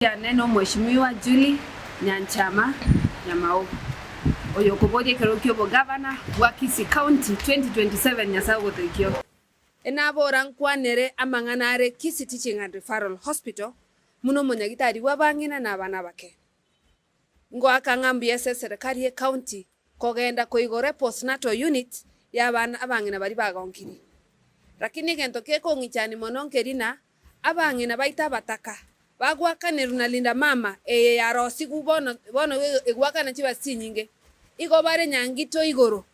Ya neno Mheshimiwa Julie Nyanchama Nyamau oyo kuboje kerokyo bo governor wa Kisii County 2027 nyasago tekyo enabora nkwanere amanganare Kisii Teaching and Referral Hospital muno monyagitari wabangina na bana bake ngo akangambia serikali ya county kogenda koigore postnatal unit ya bana abangina bari bagonkiri lakini gento keko ngichani mononkerina abangina baita bataka bagwakanira na linda mama yarosi gubono egwakana chiba sinyinge igo bare nyangito igoro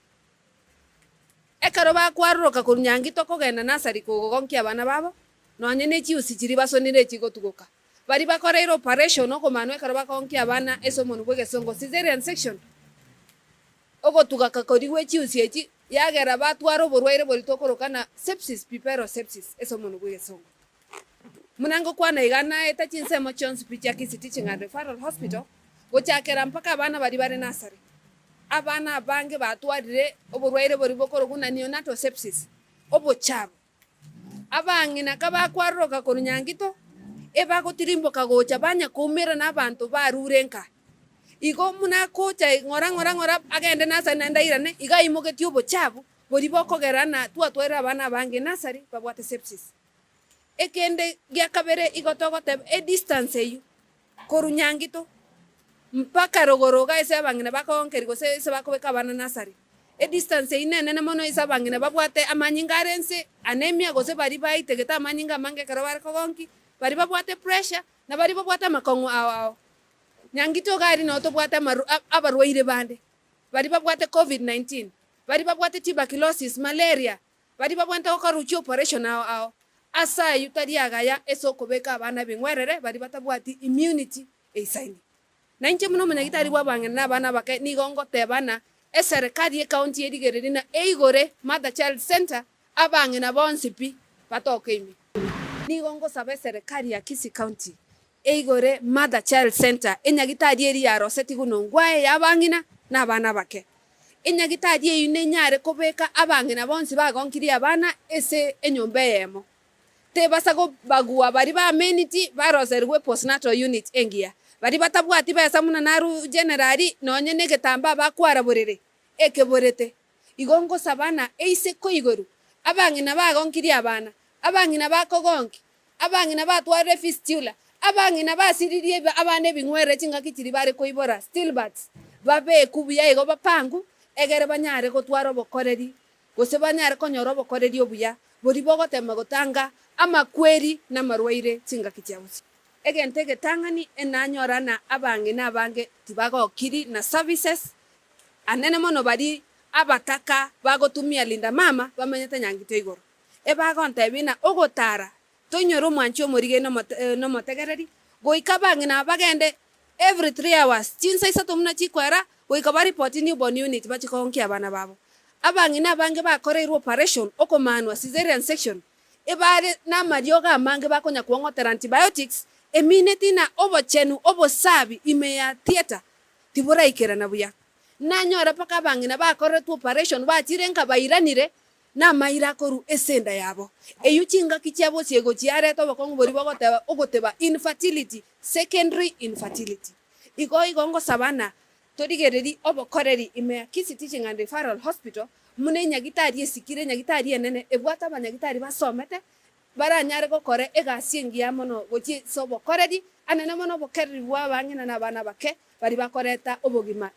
ekaro bakwaruka ku nyangito kogenda nasari kugonkia abana babo nonye ne chiusichiri basonire chigo tugoka bari bakora operation no komanwe ekaro bakonkia abana esomo nubwe gesongo cesarean section ogo tugaka koriwe chiusiechi yagera batwaro borwaire boritokorokana sepsis pipero sepsis esomo nubwe gesongo munango kwana igana eta chinsemo chons picha Kisii Teaching and Referral Hospital gochakera mpaka abana bari bare nasari abana bange batwarire oburwaire bori bokoro kuna neonatal sepsis obochabo abangina kabakwaroka kurunyangito ebagotirimbo kagocha banya kumira nabantu barurenka igo muna kocha ngora agende nasari nandairane iga imogeti obochabo bori bokogerana twatwera abana bange nasari babwate sepsis ekende giakabere igotogote distance eyu korunyangito mpaka rogoroga ese abangina bakonkeri gose ese bakobeka bana nasari distance inene mono ise abangina babwate amanyingarense anemia gose bari baitegeta amanyinga mange karo bari kogonki bari babwate pressure na bari babwate makongo ao nyangito gari no to bwate abarwaire bande bari babwate covid-19 bari babwate tuberculosis malaria bari babwate okaruchi operation ao asa yutariaga ya esokobeka abana bingwerere bari batabwati immunity eisaini na inche muno munyagitari wabangana n'abana bake nigongo tebana serikali ya county edigererina eigore Mother Child Center abangina bonsipi batokeimi nigongo sabe serikali ya Kisii County eigore Mother Child Center enyagitari eri ya Roseti gunongwae yabangina n'abana bake enyagitari eyune nyare kobeka abangina bonsi bagonkiri abana ese enyombe yemo tebasago bagua bari ba amenity baroserwe postnatal unit engia bari batabwati besa muna naru generali nonye negetamba bakwara borere ekeborete igongo sabana eise koigoru abangina bagonkiri abana abangina bakogonki abangina batware fistula abangina basiririe abane bingwere chingakichiri bare koibora stillbirths babe kubuya ego bapangu egere banyare gotwara bokoreri gose banyare konyoro bokoreri obuya bori bogotema gotanga amakweri na marwaire chingakichausi egente getangani enanyorana abangina abange tibagokiri na services anene mono bari abataka bagotumia linda mama bamenyete nyangito igoro ebagonte bina ogotara tonyoro mwancho morige no motegereri goika bangina bagende every 3 hours chinsa isatomuna chikwera goika bari report newborn unit bachikonki abana babo abangina abange bakoreirwo operation okomanwa cesarean section ebare na marioga amange bakonya kuongotera antibiotics emineti na obochenu obosabi ime ya theater tibura ikera na buya nanyora paka bangina bakore tu operation bachirenka bairanire na maira koru esenda yabo eyuchinga kichabo siego chiare to bakongo bori bagoteba ogoteba infertility secondary infertility igongo sabana torigereri obokoreri ime ya Kisii Teaching and Referral Hospital mune nyagitari esikire nyagitari enene ebwata banyagitari basomete baranyare gokore egasiengia mono gochi sobo koreri anene mono bokerri bwa bangina na bana bake bari bakoreta obogima